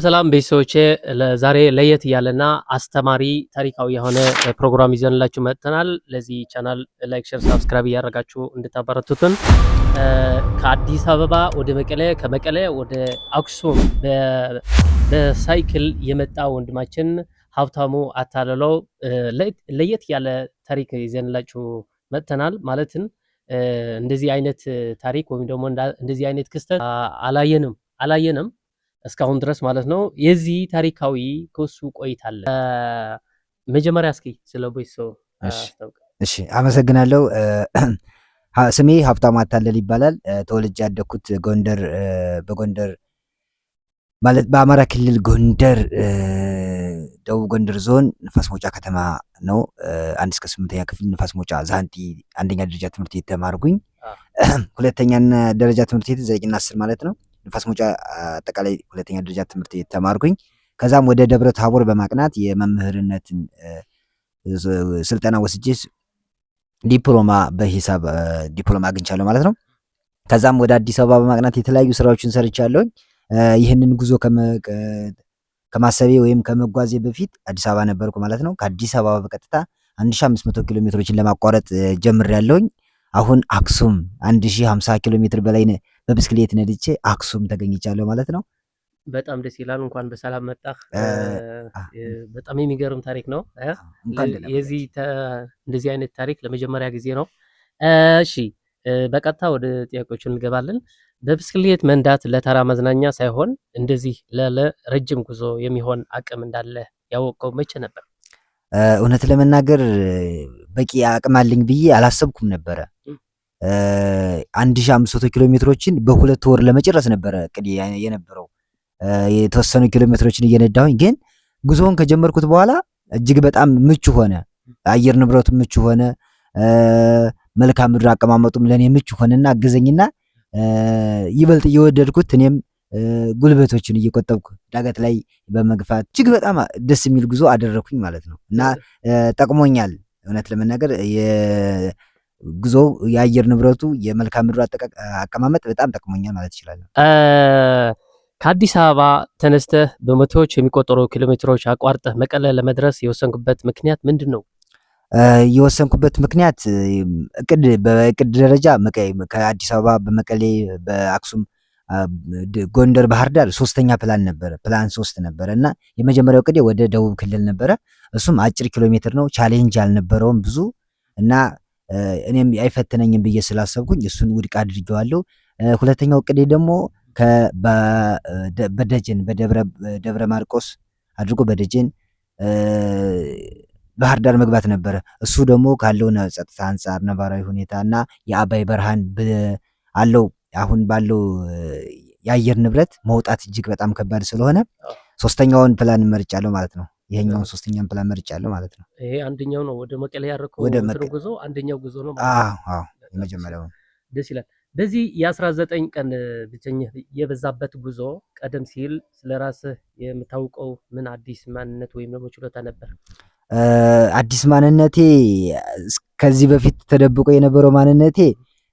ሰላም ቤተሰቦቼ ለዛሬ ለየት ያለና አስተማሪ ታሪካዊ የሆነ ፕሮግራም ይዘንላችሁ መጥተናል። ለዚህ ቻናል ላይክ፣ ሼር፣ ሰብስክራይብ እያደረጋችሁ እንድታበረቱትን ከአዲስ አበባ ወደ መቀሌ ከመቀሌ ወደ አክሱም በሳይክል የመጣ ወንድማችን ሀብታሙ አታለለው ለየት ያለ ታሪክ ይዘንላችሁ መጥተናል። ማለትም እንደዚህ አይነት ታሪክ ወይም ደግሞ እንደዚህ አይነት ክስተት አላየንም እስካሁን ድረስ ማለት ነው። የዚህ ታሪካዊ ከሱ ቆይታለ መጀመሪያ እስኪ ስለ ቤተሰቡ አስታውቅ። እሺ አመሰግናለሁ። ስሜ ሀብታሙ አታለል ይባላል። ተወልጄ ያደኩት ጎንደር በጎንደር ማለት በአማራ ክልል ጎንደር ደቡብ ጎንደር ዞን ንፋስ መውጫ ከተማ ነው። 1 እስከ 8ኛ ክፍል ንፋስ መውጫ ዛንቲ አንደኛ ደረጃ ትምህርት ቤት ተማርኩኝ። ሁለተኛ ደረጃ ትምህርት ቤት 9 እና 10 ማለት ነው። ንፋስ መውጫ አጠቃላይ ሁለተኛ ደረጃ ትምህርት ቤት ተማርኩኝ። ከዛም ወደ ደብረ ታቦር በማቅናት የመምህርነትን ስልጠና ወስጄ ዲፕሎማ በሂሳብ ዲፕሎማ አግኝቻለሁ ማለት ነው። ከዛም ወደ አዲስ አበባ በማቅናት የተለያዩ ስራዎችን ሰርቻለሁ። ይህንን ጉዞ ከማሰቤ ወይም ከመጓዜ በፊት አዲስ አበባ ነበርኩ ማለት ነው። ከአዲስ አበባ በቀጥታ 1500 ኪሎ ሜትሮችን ለማቋረጥ ጀምሬያለሁኝ። አሁን አክሱም 1050 ኪሎ ሜትር በላይ በብስክሌት ነድቼ አክሱም ተገኝቻለሁ ማለት ነው። በጣም ደስ ይላል። እንኳን በሰላም መጣህ። በጣም የሚገርም ታሪክ ነው። እንደዚህ አይነት ታሪክ ለመጀመሪያ ጊዜ ነው። እሺ በቀጥታ ወደ ጥያቄዎቹ እንገባለን። በብስክሌት መንዳት ለተራ መዝናኛ ሳይሆን እንደዚህ ለረጅም ጉዞ የሚሆን አቅም እንዳለ ያወቀው መቼ ነበር? እውነት ለመናገር በቂ አቅም አለኝ ብዬ አላሰብኩም ነበረ። 1500 ኪሎ ሜትሮችን በ2 ወር ለመጨረስ ነበረ እቅድ የነበረው። የተወሰኑ ኪሎ ሜትሮችን እየነዳሁኝ ግን ጉዞውን ከጀመርኩት በኋላ እጅግ በጣም ምቹ ሆነ። አየር ንብረቱ ምቹ ሆነ። መልክዓ ምድር አቀማመጡም ለኔ ምቹ ሆነና አገዘኝና ይበልጥ እየወደድኩት እኔም ጉልበቶችን እየቆጠብኩ ዳገት ላይ በመግፋት እጅግ በጣም ደስ የሚል ጉዞ አደረኩኝ ማለት ነው። እና ጠቅሞኛል። እውነት ለመናገር ጉዞው የአየር ንብረቱ የመልክዓ ምድሩ አቀማመጥ በጣም ጠቅሞኛል ማለት እችላለሁ። ከአዲስ አበባ ተነስተህ በመቶዎች የሚቆጠሩ ኪሎ ሜትሮች አቋርጠህ መቀሌ ለመድረስ የወሰንክበት ምክንያት ምንድን ነው? የወሰንኩበት ምክንያት በእቅድ ደረጃ ከአዲስ አበባ በመቀሌ በአክሱም ጎንደር ባህር ዳር 3ኛ ፕላን ነበረ። ፕላን 3 ነበረ እና የመጀመሪያው እቅዴ ወደ ደቡብ ክልል ነበረ። እሱም አጭር ኪሎ ሜትር ነው፣ ቻሌንጅ አልነበረውም ብዙ እና እኔም አይፈተነኝም ብዬ ስላሰብኩኝ እሱን ውድቅ አድርጌዋለሁ። ሁለተኛው እቅዴ ደግሞ በደጀን በደብረ ማርቆስ አድርጎ በደጀን ባህር ዳር መግባት ነበረ። እሱ ደግሞ ካለው ጸጥታ አንጻር ነባራዊ ሁኔታ እና የአባይ በርሃን አለው አሁን ባለው የአየር ንብረት መውጣት እጅግ በጣም ከባድ ስለሆነ 3ኛውን ፕላን መርጫለሁ ማለት ነው። ይሄኛውን 3ኛውን ፕላን መርጫለሁ ማለት ነው። ይሄ አንደኛው ነው ወደ መቀሌ ያረከው ጉዞ አንደኛው ጉዞ ነው ማለት ነው። አዎ የመጀመሪያው ደስ ይላል። በዚህ የ19 ቀን ብቸኝነት የበዛበት ጉዞ ቀደም ሲል ስለራስህ የምታውቀው ምን አዲስ ማንነት ወይም ደግሞ ችሎታ ነበር? አዲስ ማንነቴ ከዚህ በፊት ተደብቆ የነበረው ማንነቴ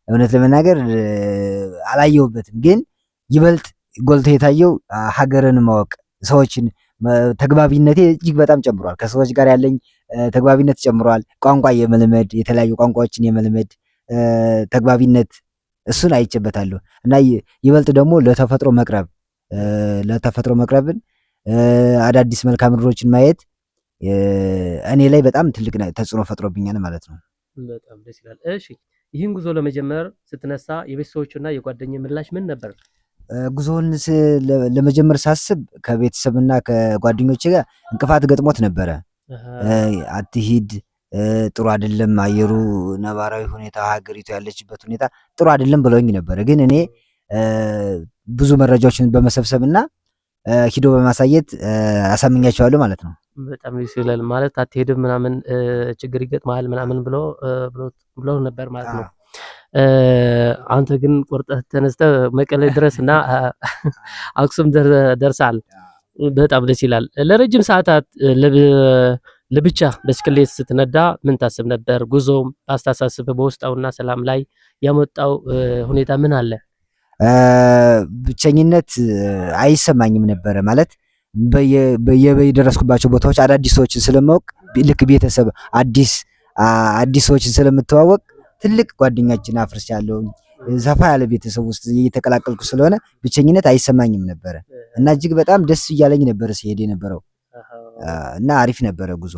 እውነት ለመናገር አላየሁበትም። ግን ይበልጥ ጎልቶ የታየው ሀገርን ማወቅ፣ ሰዎችን ተግባቢነቴ እጅግ በጣም ጨምሯል። ከሰዎች ጋር ያለኝ ተግባቢነት ጨምሯል። ቋንቋ የመልመድ የተለያዩ ቋንቋዎችን የመልመድ ተግባቢነት እሱን አይቼበታለሁ እና ይበልጥ ደግሞ ለተፈጥሮ መቅረብን አዳዲስ መልክዓ ምድሮችን ማየት እኔ ላይ በጣም ትልቅ ተጽዕኖ ፈጥሮብኛል ማለት ነው። በጣም ደስ ይላል። እሺ ይህን ጉዞ ለመጀመር ስትነሳ የቤተሰቦችና የጓደኛ ምላሽ ምን ነበር? ጉዞውን ለመጀመር ሳስብ ከቤተሰብና ከጓደኞቼ ጋር እንቅፋት ገጥሞት ነበረ። አትሂድ፣ ጥሩ አይደለም፣ አየሩ ነባራዊ ሁኔታ ሀገሪቱ ያለችበት ሁኔታ ጥሩ አይደለም ብለውኝ ነበረ። ግን እኔ ብዙ መረጃዎችን በመሰብሰብና ሂዶ በማሳየት አሳምኛቸዋለሁ ማለት ነው። በጣም ደስ ይላል። ማለት አትሄድም ምናምን ችግር ይገጥማል ምናምን ብሎ ነበር ማለት ነው። አንተ ግን ቆርጠህ ተነስተህ መቀሌ ድረስና አክሱም ደርሳል። በጣም ደስ ይላል። ለረጅም ሰዓታት ለብቻ ብስክሌት ስትነዳ ምን ታስብ ነበር? ጉዞም አስተሳሰብ በውስጣውና ሰላም ላይ ያመጣው ሁኔታ ምን አለ? ብቸኝነት አይሰማኝም ነበረ ማለት በየደረስኩባቸው ቦታዎች አዳዲስ ሰዎችን ስለማወቅ ልክ ቤተሰብ አዲስ ሰዎችን ስለምተዋወቅ ትልቅ ጓደኛችን አፍርቻለሁ። ሰፋ ያለ ቤተሰብ ውስጥ እየተቀላቀልኩ ስለሆነ ብቸኝነት አይሰማኝም ነበረ እና እጅግ በጣም ደስ እያለኝ ነበረ ሲሄድ የነበረው እና አሪፍ ነበረ ጉዞ።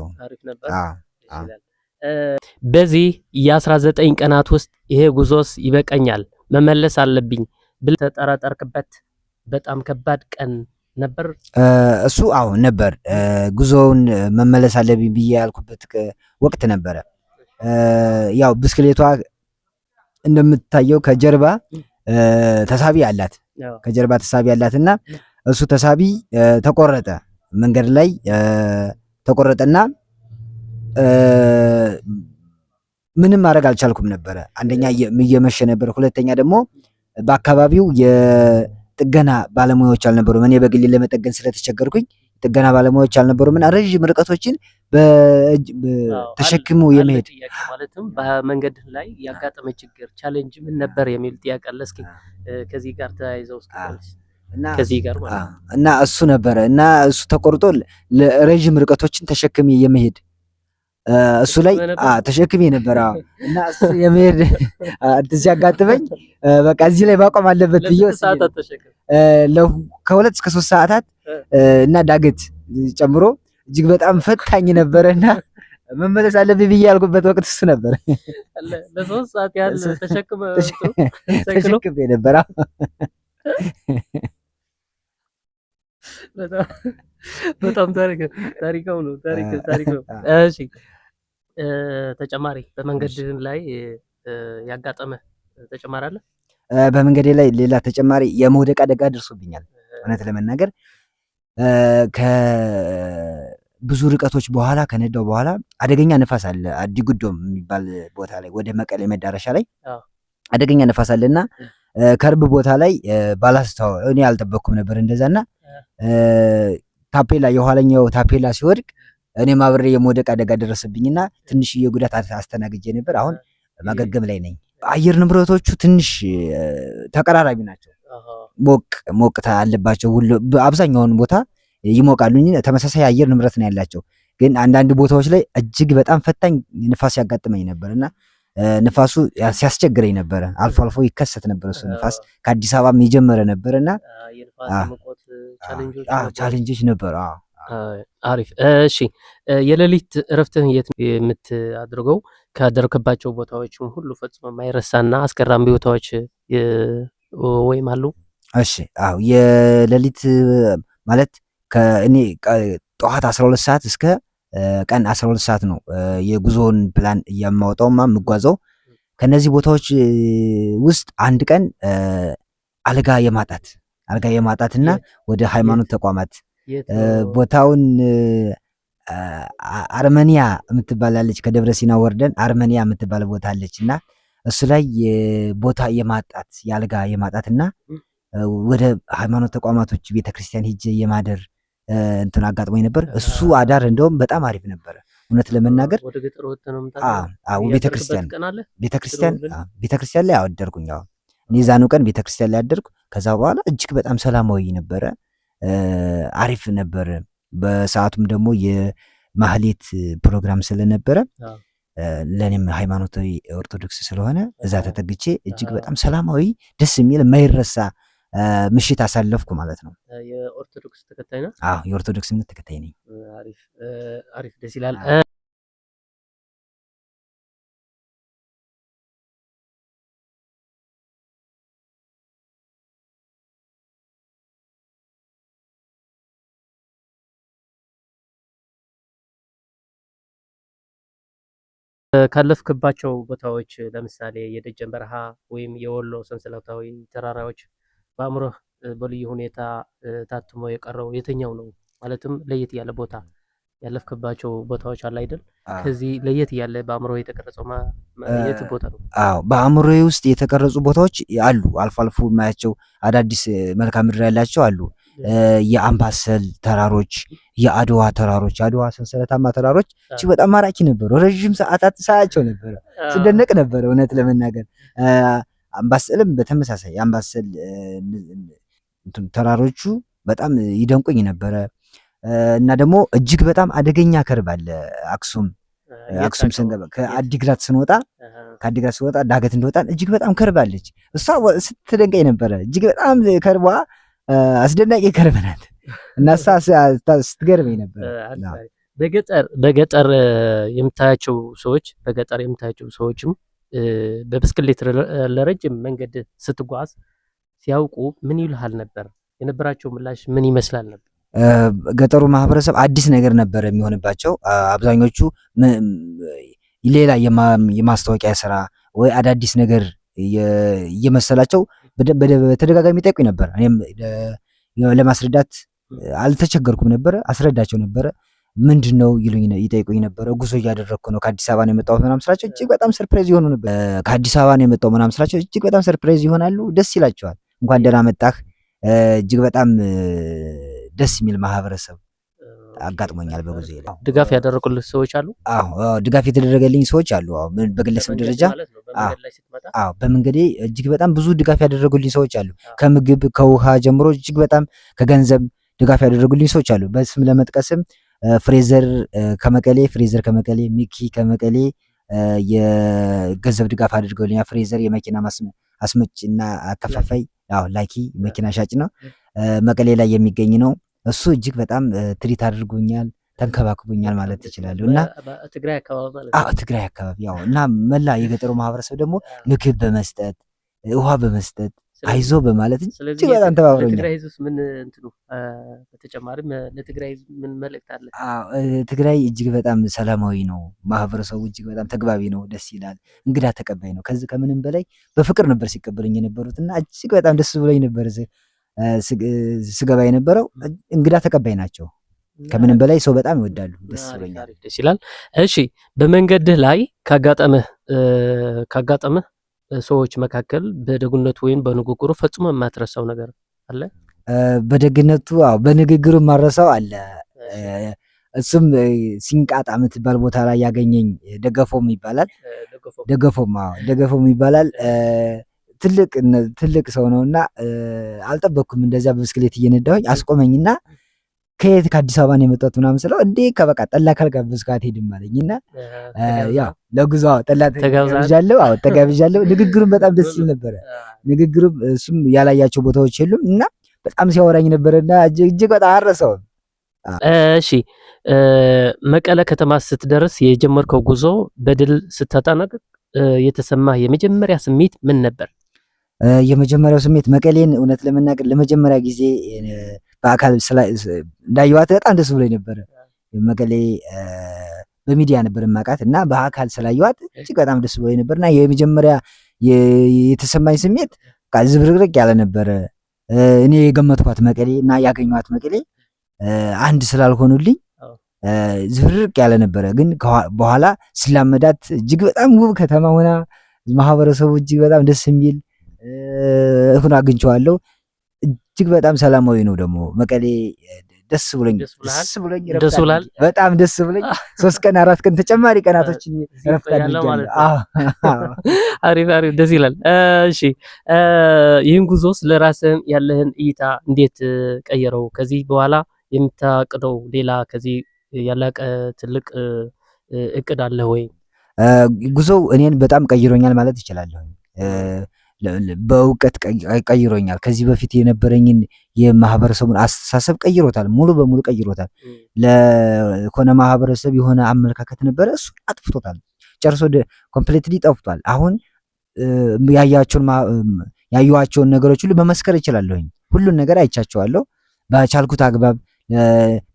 በዚህ የ19 ቀናት ውስጥ ይሄ ጉዞስ ይበቃኛል መመለስ አለብኝ ብለህ ተጠራጠርክበት በጣም ከባድ ቀን ነበር? እሱ አዎ ነበር። ጉዞውን መመለስ አለብኝ ብዬ ያልኩበት ወቅት ነበረ። ያው ብስክሌቷ እንደምታየው ከጀርባ ተሳቢ አላት። ከጀርባ ተሳቢ አላትና እሱ ተሳቢ ተቆረጠ። መንገድ ላይ ተቆረጠና ምንም ማድረግ አልቻልኩም ነበረ። አንደኛ እየመሸ ነበር፣ ሁለተኛ ደግሞ በአካባቢው የጥገና ባለሙያዎች አልነበሩም። እኔ በግሌ ለመጠገን ስለተቸገርኩኝ ጥገና ባለሙያዎች አልነበሩም እና ረዥም ርቀቶችን ተሸክሞ የመሄድ ማለትም በመንገድ ላይ ያጋጠመ ችግር ቻሌንጅ ምን ነበር የሚል ጥያቄ አለ። እስኪ ከዚህ ጋር ተያይዘው ከዚህ ጋር ማለት እና እሱ ነበረ እና እሱ ተቆርጦ ለረዥም ርቀቶችን ተሸክሜ የመሄድ እሱ ላይ ተሸክሜ ነበር እና እሱ የመሄድ ሲያጋጥመኝ በቃ እዚህ ላይ ማቆም አለበት ብዬ ከ2 እስከ 3 ሰዓታት እና ዳገት ጨምሮ እጅግ በጣም ፈታኝ ነበረና መመለስ አለብኝ ብዬ ያልኩበት ወቅት እሱ ነበር። ለ3 ሰዓት ያህል ተሸክሜ ነበር። በጣም ታሪካው ነው። እሺ ተጨማሪ በመንገድ ላይ ያጋጠመ ተጨማሪ አለ? በመንገዴ ላይ ሌላ ተጨማሪ የመውደቅ አደጋ ደርሶብኛል። እውነት ለመናገር ከብዙ ርቀቶች በኋላ ከነዳው በኋላ አደገኛ ነፋስ አለ። አዲጉዶም የሚባል ቦታ ላይ ወደ መቀሌ መዳረሻ ላይ አደገኛ ነፋስ አለና ከርብ ቦታ ላይ ባላስተዋል እኔ አልጠበቅኩም ነበር እንደዛና ታፔላ የኋለኛው ታፔላ ሲወድቅ እኔም አብሬ የመውደቅ አደጋ ደረሰብኝና ትንሽዬ ጉዳት አስተናግጄ ነበር። አሁን ማገገም ላይ ነኝ። አየር ንብረቶቹ ትንሽ ተቀራራቢ ናቸው። ሞቅታ አለባቸው። አብዛኛውን ቦታ ይሞቃሉ። ተመሳሳይ አየር ንብረት ነው ያላቸው። ግን አንዳንድ ቦታዎች ላይ እጅግ በጣም ፈታኝ ንፋስ ያጋጥመኝ ነበርና ንፋሱ ሲያስቸግረኝ ነበረ። አልፎ አልፎ ይከሰት ነበር እሱ ንፋስ ከአዲስ አበባም የጀመረ ነበርና ቻሌንጆች ነበሩ። አሪፍ። እሺ የሌሊት እረፍትህን የት የምታደርገው? ካደረክባቸው ቦታዎችም ሁሉ ፈጽሞ የማይረሳና አስገራሚ ቦታዎች ወይም አሉ? እሺ አዎ የሌሊት ማለት ከእኔ ጠዋት 12 ሰዓት እስከ ቀን 12 ሰዓት ነው የጉዞውን ፕላን እያማወጣውማ የምጓዘው። ከነዚህ ቦታዎች ውስጥ አንድ ቀን አልጋ የማጣትና ወደ ሃይማኖት ተቋማት ቦታውን አርመኒያ የምትባላለች ከደብረ ሲና ወርደን አርመኒያ የምትባል ቦታ አለች እና እሱ ላይ ቦታ የአልጋ የማጣትና ወደ ሃይማኖት ተቋማቶች ቤተክርስቲያን ሄጄ የማደር እንትን አጋጥሞኝ ነበር። እሱ አዳር እንደውም በጣም አሪፍ ነበረ እውነት ለመናገር። ወደ ገጠር ወጥተህ ነው ቤተክርስቲያን ላይ አደርኩኝ። እኔ ዛኑ ቀን ቤተክርስቲያን ላይ አደርኩ። ከዛ በኋላ እጅግ በጣም ሰላማዊ ነበረ፣ አሪፍ ነበረ። በሰዓቱም ደግሞ የማህሌት ፕሮግራም ስለነበረ ለኔም ሃይማኖታዊ ኦርቶዶክስ ስለሆነ እዛ ተጠግቼ እጅግ በጣም ሰላማዊ ደስ የሚል የማይረሳ ምሽት አሳለፍኩ ማለት ነው። የኦርቶዶክስ ተከታይ ነው? አዎ የኦርቶዶክስ እምነት ተከታይ ነኝ። አሪፍ ደስ ይላል። ካለፍክባቸው ቦታዎች ለምሳሌ የደጀን በረሃ ወይም የወሎ ሰንሰለታዊ ተራራዎች በአእምሮህ በልዩ ሁኔታ ታትሞ የቀረው የትኛው ነው? ማለትም ለየት ያለ ቦታ ያለፍክባቸው ቦታዎች አለ አይደል? ከዚህ ለየት ያለ በአእምሮህ የተቀረጸው የት ቦታ ነው? አዎ በአእምሮዬ ውስጥ የተቀረጹ ቦታዎች አሉ። አልፎ አልፎ የማያቸው አዳዲስ መልክዓ ምድር ያላቸው አሉ። የአምባሰል ተራሮች፣ የአድዋ ተራሮች፣ አድዋ ሰንሰለታማ ተራሮች እጅግ በጣም ማራኪ ነበሩ። ረዥም ሰዓታት ሳያቸው ነበረ፣ ስደነቅ ነበረ እውነት ለመናገር አምባሰልም በተመሳሳይ የአምባሰል ተራሮቹ በጣም ይደንቁኝ ነበረ። እና ደግሞ እጅግ በጣም አደገኛ ከርብ አለ አክሱም ስንገባ ከአዲግራት ስንወጣ ዳገት እንደወጣን እጅግ በጣም ከርብ አለች። እሷ ስትደንቀኝ ነበረ። እጅግ በጣም ከርቧ አስደናቂ ከርብ ናት እና እሷ ስትገርመኝ ነበረ። በገጠር የምታያቸው ሰዎችም በብስክሌት ለረጅም መንገድ ስትጓዝ ሲያውቁ ምን ይልሃል ነበር? የነበራቸው ምላሽ ምን ይመስላል ነበር? ገጠሩ ማህበረሰብ አዲስ ነገር ነበር የሚሆንባቸው። አብዛኞቹ ሌላ የማስታወቂያ ስራ ወይ አዳዲስ ነገር እየመሰላቸው በተደጋጋሚ ይጠይቁኝ ነበር። እኔም ለማስረዳት አልተቸገርኩም ነበረ፣ አስረዳቸው ነበረ። ምንድነው ይጠይቁኝ ነበረ። ጉዞ እያደረግኩ ነው፣ ከአዲስ አበባ ነው የመጣሁት ምናምን ስላቸው እጅግ በጣም ሰርፕራይዝ ይሆኑ ነበር። ከአዲስ አበባ ነው የመጣው ምናምን ስላቸው እጅግ በጣም ሰርፕራይዝ ይሆናሉ፣ ደስ ይላቸዋል። እንኳን ደህና መጣህ። እጅግ በጣም ደስ የሚል ማህበረሰብ አጋጥሞኛል በጉዞዬ ላይ። ድጋፍ ያደረጉልህ ሰዎች አሉ? አዎ ድጋፍ የተደረገልኝ ሰዎች አሉ። በግለሰብ ደረጃ በመንገዴ እጅግ በጣም ብዙ ድጋፍ ያደረጉልኝ ሰዎች አሉ። ከምግብ ከውሃ ጀምሮ እጅግ በጣም ከገንዘብ ድጋፍ ያደረጉልኝ ሰዎች አሉ። በስም ለመጥቀስም ፍሬዘር ከመቀሌ፣ ሚኪ ከመቀሌ የገንዘብ ድጋፍ አድርገውልኛል። ፍሬዘር የመኪና አስመጭና አከፋፋይ ላኪ መኪና ሻጭ ነው። መቀሌ ላይ የሚገኝ ነው። እሱ እጅግ በጣም ትሪት አድርጎኛል፣ ተንከባክቦኛል ማለት ይችላሉ። እና ትግራይ አካባቢ እና መላ የገጠሩ ማህበረሰብ ደግሞ ምግብ በመስጠት ውሃ በመስጠት አይዞ በማለት እጅግ በጣም ተባብሮኛል። ለትግራይ ህዝብ ምን በተጨማሪም ለትግራይ ህዝብ ምን መልእክት አለ? ትግራይ እጅግ በጣም ሰላማዊ ነው። ማህበረሰቡ እጅግ በጣም ተግባቢ ነው፣ ደስ ይላል፣ እንግዳ ተቀባይ ነው። ከዚህ ከምንም በላይ በፍቅር ነበር ሲቀበሉኝ የነበሩት እና እጅግ በጣም ደስ ብሎኝ ነበር ስገባ የነበረው። እንግዳ ተቀባይ ናቸው። ከምንም በላይ ሰው በጣም ይወዳሉ። ደስ ብሎኛል። ደስ ይላል። እሺ፣ በመንገድህ ላይ ካጋጠመህ ሰዎች መካከል በደግነቱ ወይም በንግግሩ ፈጽሞ የማትረሳው ነገር አለ? በደግነቱ በንግግሩ የማረሳው አለ። እሱም ሲንቃጣ የምትባል ቦታ ላይ ያገኘኝ ደገፎም ይባላል። ደገፎም ይባላል። ትልቅ ሰው ነውና አልጠበቅኩም። እንደዚያ በብስክሌት እየነዳሁኝ አስቆመኝና ከየት ከአዲስ አበባ ነው የመጣሁት ምናምን ስለው እንዴ ከበቃ ጠላ ካልጋበዝኩ አትሄድም አለኝና ያው ለጉዞ ጠላ ተጋብዣለሁ። ንግግሩም በጣም ደስ ይል ነበረ። ንግግሩም እሱም ያላያቸው ቦታዎች የሉም እና በጣም ሲያወራኝ ነበረና እጅግ በጣም አረሰው። እሺ፣ መቀለ ከተማ ስትደርስ የጀመርከው ጉዞ በድል ስታጠናቅቅ የተሰማህ የመጀመሪያ ስሜት ምን ነበር? የመጀመሪያው ስሜት መቀሌን እውነት ለመናገር ለመጀመሪያ ጊዜ በአካል እንዳየኋት በጣም ደስ ብሎኝ ነበረ። መቀሌ በሚዲያ ነበር የማውቃት እና በአካል ስላየኋት እጅግ በጣም ደስ ብሎኝ ነበርና የመጀመሪያ የተሰማኝ ስሜት ዝብርቅርቅ ያለ ነበረ። እኔ የገመትኳት መቀሌ እና ያገኘኋት መቀሌ አንድ ስላልሆኑልኝ ዝብርቅርቅ ያለ ነበረ። ግን በኋላ ስላመዳት እጅግ በጣም ውብ ከተማ ሆና ማህበረሰቡ እጅግ በጣም ደስ የሚል ሆኖ አግኝቼዋለሁ። እጅግ በጣም ሰላማዊ ነው ደግሞ መቀሌ። ደስ ብሎኝ በጣም ደስ ብሎኝ 3 ቀን 4 ቀን ተጨማሪ ቀናቶችን ረፍት አድርጌያለሁ። አሪፍ ደስ ይላል። እሺ፣ ይህን ጉዞ ስለራስህ ያለህን እይታ እንዴት ቀየረው? ከዚህ በኋላ የምታቅደው ሌላ ከዚህ ያለቀ ትልቅ እቅድ አለ ወይ? ጉዞው እኔን በጣም ቀይሮኛል ማለት ይችላለሁ። በእውቀት ቀይሮኛል። ከዚህ በፊት የነበረኝን የማህበረሰቡን አስተሳሰብ ቀይሮታል፣ ሙሉ በሙሉ ቀይሮታል። ለሆነ ማህበረሰብ የሆነ አመለካከት ነበረ፣ እሱ አጥፍቶታል፣ ጨርሶ ኮምፕሊትሊ ጠፍቷል። አሁን ያዩዋቸውን ነገሮች ሁሉ መመስከር እችላለሁኝ። ሁሉን ነገር አይቻቸዋለሁ። በቻልኩት አግባብ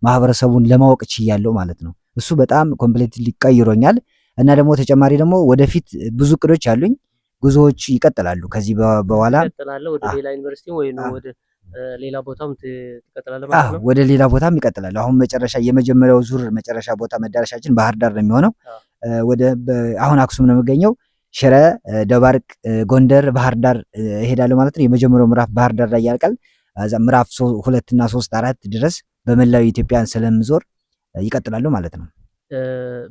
ማህበረሰቡን ለማወቅ ችያለሁ ማለት ነው። እሱ በጣም ኮምፕሊትሊ ቀይሮኛል እና ደግሞ ተጨማሪ ደግሞ ወደፊት ብዙ እቅዶች አሉኝ። ጉዞዎች ይቀጥላሉ። ከዚህ በኋላ ወደ ሌላ ዩኒቨርሲቲ ወይ ወደ ሌላ ቦታም ትቀጥላለህ ማለት ነው? ወደ ሌላ ቦታም ይቀጥላሉ። አሁን የመጀመሪያው ዙር መጨረሻ ቦታ መዳረሻችን ባህር ዳር ነው የሚሆነው። አሁን አክሱም ነው የምገኘው። ሽረ፣ ደባርቅ፣ ጎንደር፣ ባህር ዳር እሄዳለሁ ማለት ነው። የመጀመሪያው ምዕራፍ ባህር ዳር ላይ ያልቃል። ምዕራፍ 2 እና 3 4 ድረስ በመላው ኢትዮጵያን ስለምዞር ይቀጥላሉ ማለት ነው።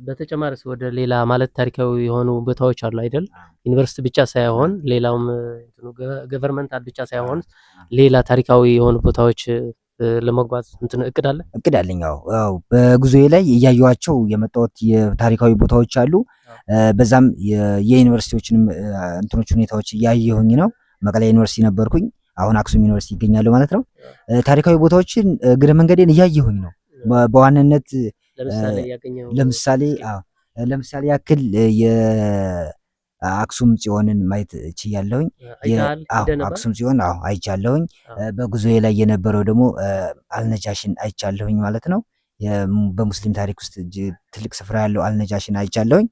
በተጨማሪስ ወደ ሌላ ማለት ታሪካዊ የሆኑ ቦታዎች አሉ አይደል? ዩኒቨርሲቲ ብቻ ሳይሆን ሌላውም ገቨርንመንታል ብቻ ሳይሆን ሌላ ታሪካዊ የሆኑ ቦታዎች ለመጓዝ እንትን እቅድ አለ? እቅድ አለኝ። አዎ በጉዞዬ ላይ እያየኋቸው የመጣሁት የታሪካዊ ቦታዎች አሉ። በዛም የዩኒቨርሲቲዎችንም እንትኖች ሁኔታዎች እያየሁኝ ነው። መቀሌ ዩኒቨርሲቲ ነበርኩኝ። አሁን አክሱም ዩኒቨርሲቲ ይገኛለሁ ማለት ነው። ታሪካዊ ቦታዎችን እግረ መንገዴን እያየሁኝ ነው። በዋናነት ለምሳሌ ያክል የአክሱም ጽዮንን ማየት ችያለሁኝ። አክሱም ጽዮን አይቻለሁኝ። በጉዞዬ ላይ የነበረው ደግሞ አልነጃሽን አይቻለሁኝ ማለት ነው። በሙስሊም ታሪክ ውስጥ ትልቅ ስፍራ ያለው አልነጃሽን አይቻለሁኝ።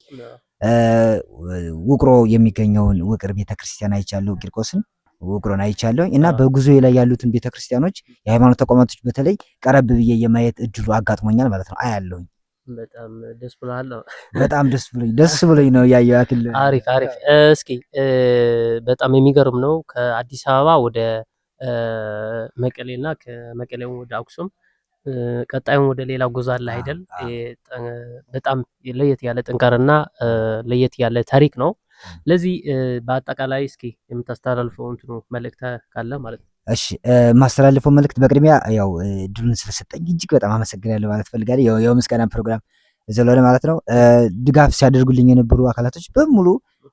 ውቅሮ የሚገኘውን ውቅር ቤተክርስቲያን አይቻለሁ። ቂርቆስን ውቅሮን አይቻለሁኝ እና በጉዞዬ ላይ ያሉትን ቤተክርስቲያኖች፣ የሃይማኖት ተቋማቶች በተለይ ቀረብ ብዬ የማየት እድሉ አጋጥሞኛል ማለት ነው። አያለሁኝ። በጣም ደስ ብሎሃል? በጣም ደስ ብሎኝ ነው ያየሁት። አሪፍ። እስኪ በጣም የሚገርም ነው። ከአዲስ አበባ ወደ መቀሌና ከመቀሌ ወደ አክሱም ቀጣዩን ወደ ሌላ ጉዞ አለ አይደል? በጣም ለየት ያለ ጠንካራና ለየት ያለ ታሪክ ነው። ለዚህ በአጠቃላይ እስኪ የምታስተላልፈው እንትኑ መልእክት ካለ ማለት ነው። እሺ ማስተላልፈው መልእክት በቅድሚያ ያው ድሉን ስለሰጠኝ እጅግ በጣም አመሰግናለሁ ማለት ፈልጋለሁ። ያው ምስጋና ፕሮግራም ዘለሆነ ማለት ነው። ድጋፍ ሲያደርጉልኝ የነበሩ አካላቶች በሙሉ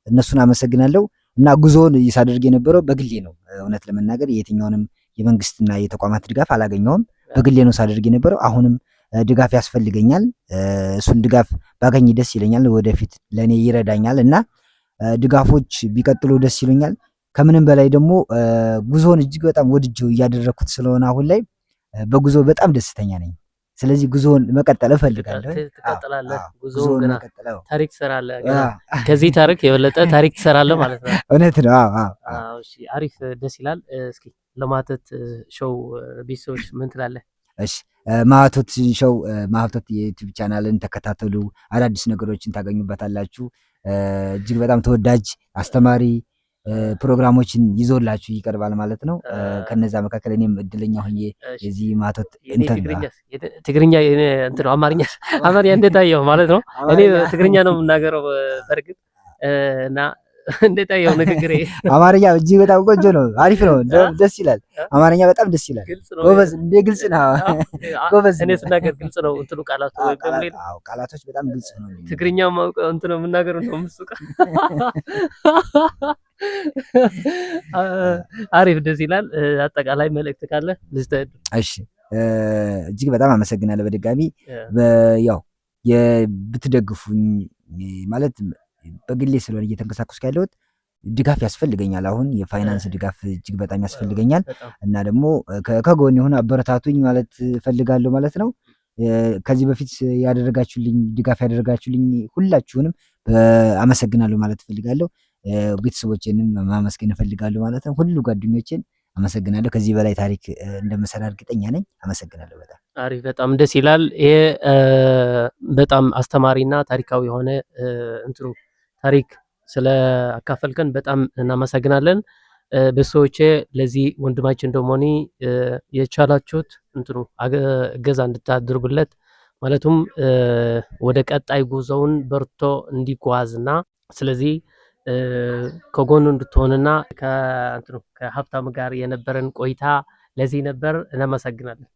እነሱን አመሰግናለሁ እና ጉዞውን ሳደርግ የነበረው በግሌ ነው። እውነት ለመናገር የትኛውንም የመንግስትና የተቋማት ድጋፍ አላገኘውም። በግሌ ነው ሳደርግ የነበረው። አሁንም ድጋፍ ያስፈልገኛል። እሱን ድጋፍ ባገኝ ደስ ይለኛል። ወደፊት ለኔ ይረዳኛል እና ድጋፎች ቢቀጥሉ ደስ ይሉኛል። ከምንም በላይ ደግሞ ጉዞውን እጅግ በጣም ወድጄው እያደረኩት ስለሆነ አሁን ላይ በጉዞ በጣም ደስተኛ ነኝ። ስለዚህ ጉዞውን መቀጠል እፈልጋለሁ። ትቀጥላለህ? ጉዞውን ገና ታሪክ ትሰራለህ። ከዚህ ታሪክ የበለጠ ታሪክ ትሰራለህ ማለት ነው። እውነት ነው። እሺ አሪፍ፣ ደስ ይላል። እስኪ ለማህቶት ሾው ቤተሰቦች ምን ትላለህ? እሺ ማህቶት ሾው ማህቶት የዩቲዩብ ቻናልን ተከታተሉ። አዳዲስ ነገሮችን ታገኙበታላችሁ። እጅግ በጣም ተወዳጅ አስተማሪ ፕሮግራሞችን ይዞላችሁ ይቀርባል ማለት ነው። ከነዛ መካከል እኔም እድለኛ ሆኜ የዚህ ማህቶት ትግርኛ እንትን አማርኛ እንዴት አየው ማለት ነው። እኔ ትግርኛ ነው የምናገረው በርግጥ እና እንዴት አየው ንግግሬ? አማርኛ እጅግ በጣም ቆንጆ ነው፣ አሪፍ ነው፣ ደስ ይላል። አማርኛ በጣም ደስ ይላል። ጎበዝ፣ እንደ ግልጽ ነው። ጎበዝ፣ እኔ ስናገር ግልጽ ነው እንትኑ ቃላቱ ወይ ቃላቶች በጣም ግልጽ ነው። ትግርኛ ማውቀው እንትኑ የምናገረው ነው ምስቃ። አሪፍ፣ ደስ ይላል። አጠቃላይ መልእክት ካለ ልስተድ። እሺ እጅግ በጣም አመሰግናለሁ በድጋሚ ያው ብትደግፉኝ ማለት በግሌ ስለሆነ እየተንቀሳቀስኩ ያለሁት ድጋፍ ያስፈልገኛል። አሁን የፋይናንስ ድጋፍ እጅግ በጣም ያስፈልገኛል እና ደግሞ ከጎን የሆነ አበረታቱኝ ማለት ፈልጋለሁ ማለት ነው። ከዚህ በፊት ያደረጋችሁልኝ ድጋፍ ያደረጋችሁልኝ ሁላችሁንም አመሰግናለሁ ማለት ፈልጋለሁ። ቤተሰቦቼንም ማመስገን እፈልጋለሁ ማለት ነው። ሁሉ ጓደኞቼን አመሰግናለሁ። ከዚህ በላይ ታሪክ እንደምሰራ እርግጠኛ ነኝ። አመሰግናለሁ በጣም። አሪፍ፣ በጣም ደስ ይላል። ይሄ በጣም አስተማሪና ታሪካዊ የሆነ እንትኑ ታሪክ ስለ አካፈልከን በጣም እናመሰግናለን። በሰዎቼ ለዚህ ወንድማችን ደሞኒ የቻላችሁት እንትኑ እገዛ እንድታደርጉለት ማለቱም ወደ ቀጣይ ጉዞውን በርቶ እንዲጓዝና ስለዚህ ከጎኑ እንድትሆንና ከሀብታሙ ጋር የነበረን ቆይታ ለዚህ ነበር። እናመሰግናለን።